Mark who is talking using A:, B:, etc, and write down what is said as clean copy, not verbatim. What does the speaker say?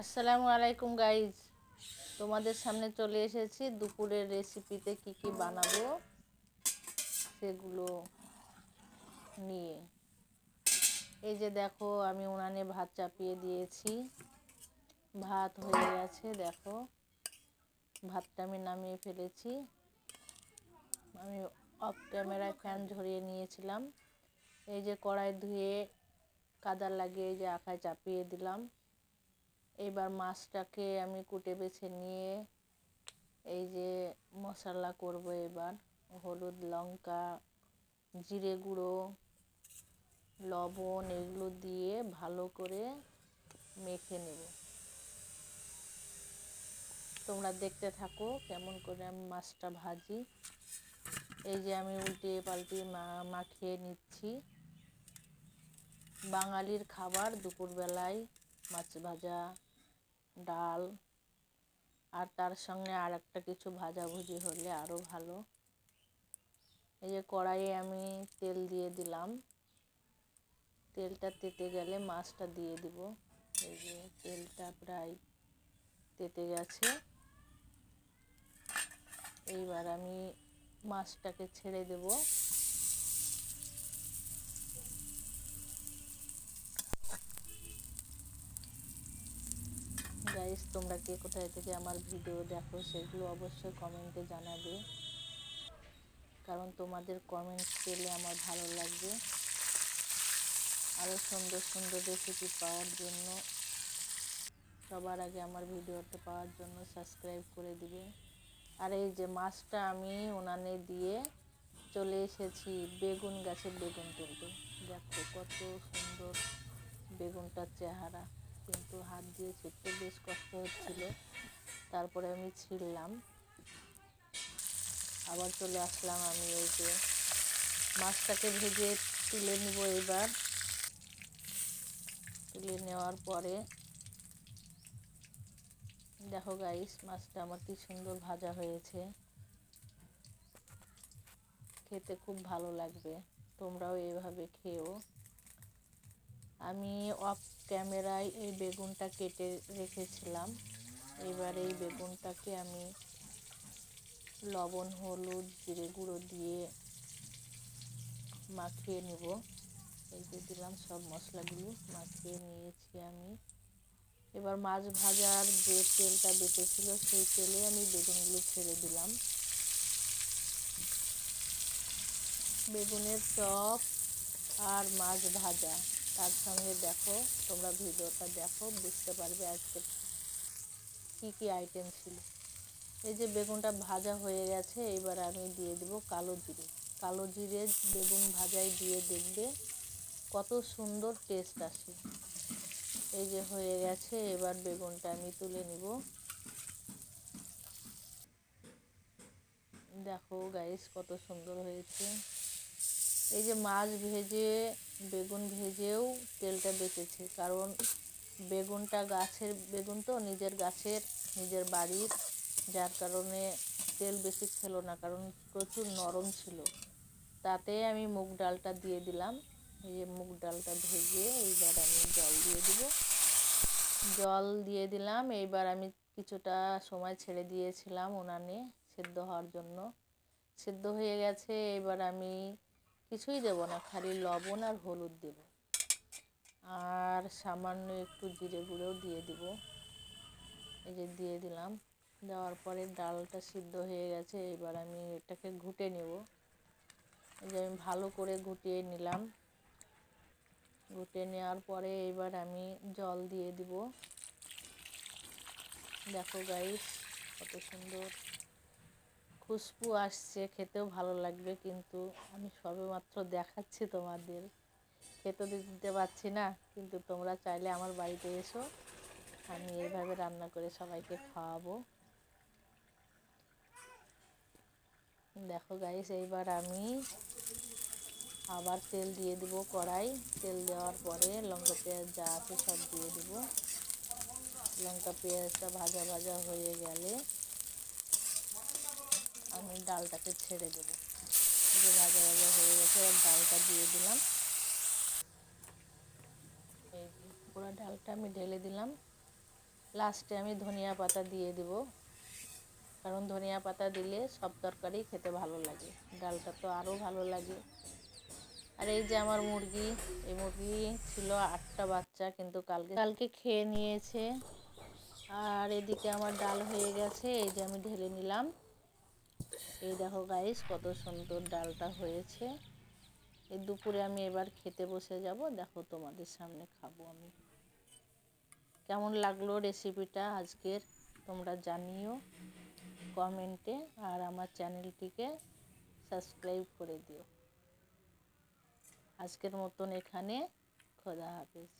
A: আসসালামু আলাইকুম গাইজ, তোমাদের সামনে চলে এসেছি দুপুরের রেসিপিতে কি কি বানাবো সেগুলো নিয়ে। এই যে দেখো, আমি উনানে ভাত চাপিয়ে দিয়েছি, ভাত হয়ে গেছে। দেখো, ভাতটা আমি নামিয়ে ফেলেছি। আমি অফ ক্যামেরায় ফ্যান ঝরিয়ে নিয়েছিলাম। এই যে কড়াই ধুয়ে কাদা লাগিয়ে এই যে আখায় চাপিয়ে দিলাম। এবার মাছটাকে আমি কুটে বেছে নিয়ে এই যে মশলা করব। এবার হলুদ, লঙ্কা, জিরে গুঁড়ো, লবণ এগুলো দিয়ে ভালো করে মেখে নেব। তোমরা দেখতে থাকো কেমন করে আমি মাছটা ভাজি। এই যে আমি উল্টিয়ে পাল্টিয়ে মাখিয়ে নিচ্ছি। বাঙালির খাবার দুপুরবেলায় মাছ ভাজা, ডাল, আর তার সঙ্গে আর একটা কিছু ভাজাভুজি হলে আরও ভালো। এই যে কড়াইয়ে আমি তেল দিয়ে দিলাম। তেলটা তেতে গেলে মাছটা দিয়ে দিব। এই যে তেলটা প্রায় তেতে গেছে। এইবার আমি মাছটাকে ছেড়ে দেব। গাইস, তোমরা কে কোথায় থেকে আমার ভিডিও দেখো সেগুলো অবশ্যই কমেন্টে জানাবে, কারণ তোমাদের কমেন্ট পেলে আমার ভালো লাগবে। আরও সুন্দর সুন্দর রেসিপি পাওয়ার জন্য, সবার আগে আমার ভিডিওটা পাওয়ার জন্য সাবস্ক্রাইব করে দিবে। আর এই যে মাছটা আমি উনানে দিয়ে চলে এসেছি বেগুন গাছে বেগুন তুলতে। দেখো কত সুন্দর বেগুনটার চেহারা, কিন্তু হাত দিয়ে ছিঁড়তে বেশ কষ্ট হচ্ছিল। তারপরে আমি ছিঁড়লাম, আবার চলে আসলাম। আমি এই যে মাছটাকে ভেজে তুলে নিব। এবার তুলে নেওয়ার পরে দেখো গাইস, মাছটা আমার কি সুন্দর ভাজা হয়েছে, খেতে খুব ভালো লাগবে। তোমরাও এইভাবে খেও। আমি অফ ক্যামেরায় এই বেগুনটা কেটে রেখেছিলাম। এবার এই বেগুনটাকে আমি লবণ, হলুদ, জিরে গুঁড়ো দিয়ে মাখিয়ে নেব। এই যে দিলাম সব মশলাগুলো, মাখিয়ে নিয়েছি আমি। এবার মাছ ভাজার যে তেলটা বেঁচেছিল সেই তেলে আমি বেগুনগুলো ছেড়ে দিলাম। বেগুনের চপ আর মাছ ভাজা, তার সঙ্গে দেখো, তোমরা ভিডিওটা দেখো বুঝতে পারবে আজকে কি কি আইটেম ছিল। এই যে বেগুনটা ভাজা হয়ে গেছে, এবার আমি দিয়ে দেব কালো জিরে। কালো জিরে বেগুন ভাজায় দিয়ে দেখবে কত সুন্দর টেস্ট আসে। এই যে হয়ে গেছে, এবার বেগুনটা আমি তুলে নিব। দেখো গাইস, কত সুন্দর হয়েছে। এই যে মাছ ভেজে বেগুন ভেজেও তেলটা বেঁচেছে, কারণ বেগুনটা গাছের বেগুন তো, নিজের গাছের, নিজের বাড়ির, যার কারণে তেল বেশি ছিল না, কারণ প্রচুর নরম ছিল। তাতে আমি মুগ ডালটা দিয়ে দিলাম। এই যে মুগ ডালটা ভেজে এইবার আমি জল দিয়ে দিব। জল দিয়ে দিলাম। এইবার আমি কিছুটা সময় ছেড়ে দিয়েছিলাম উনানে সেদ্ধ হওয়ার জন্য। সেদ্ধ হয়ে গেছে। এবার আমি কিছুই দেব না, খালি লবণ আর হলুদ দেব, আর সামান্য একটু জিরে গুঁড়োও দিয়ে দিব। এই যে দিয়ে দিলাম। দেওয়ার পরে ডালটা সিদ্ধ হয়ে গেছে। এবার আমি এটাকে ঘুটে নেব। এই যে আমি ভালো করে ঘুটিয়ে নিলাম। ঘুটে নেওয়ার পরে এবার আমি জল দিয়ে দিব। দেখো গাইস, কত সুন্দর খুশবু আসছে, খেতেও ভালো লাগবে। কিন্তু আমি সবেমাত্র দেখাচ্ছি তোমাদের, খেতে দিতে পারছি না। কিন্তু তোমরা চাইলে আমার বাড়িতে এসো, আমি এইভাবে রান্না করে সবাইকে খাওয়াবো। দেখো গাইস, এইবার আমি আবার তেল দিয়ে দিব কড়াই। তেল দেওয়ার পরে লঙ্কা পেঁয়াজ যা আছে সব দিয়ে দিব। লঙ্কা পেঁয়াজটা ভাজা ভাজা হয়ে গেলে আমি ডালটাকে ছেড়ে দেবো। যে ভাজা ভাজা হয়ে গেছে, এবার ডালটা দিয়ে দিলাম। এই পুরো ডালটা আমি ঢেলে দিলাম। লাস্টে আমি ধনিয়া পাতা দিয়ে দেব, কারণ ধনিয়া পাতা দিলে সব তরকারি খেতে ভালো লাগে, ডালটা তো আরও ভালো লাগে। আর এই যে আমার মুরগি, এই মুরগি ছিল 8টা বাচ্চা, কিন্তু কালকে খেয়ে নিয়েছে। আর এদিকে আমার ডাল হয়ে গেছে, এই যে আমি ঢেলে নিলাম। এই দেখো গাইস কত সুন্দর ডালটা হয়েছে। এই দুপুরে আমি এবার খেতে বসে যাব, দেখো তোমাদের সামনে খাবো আমি। কেমন লাগলো রেসিপিটা আজকের তোমরা জানিও কমেন্টে, আর আমার চ্যানেলটিকে সাবস্ক্রাইব করে দিও। আজকের মতন এখানে, খোদা হাফেজ।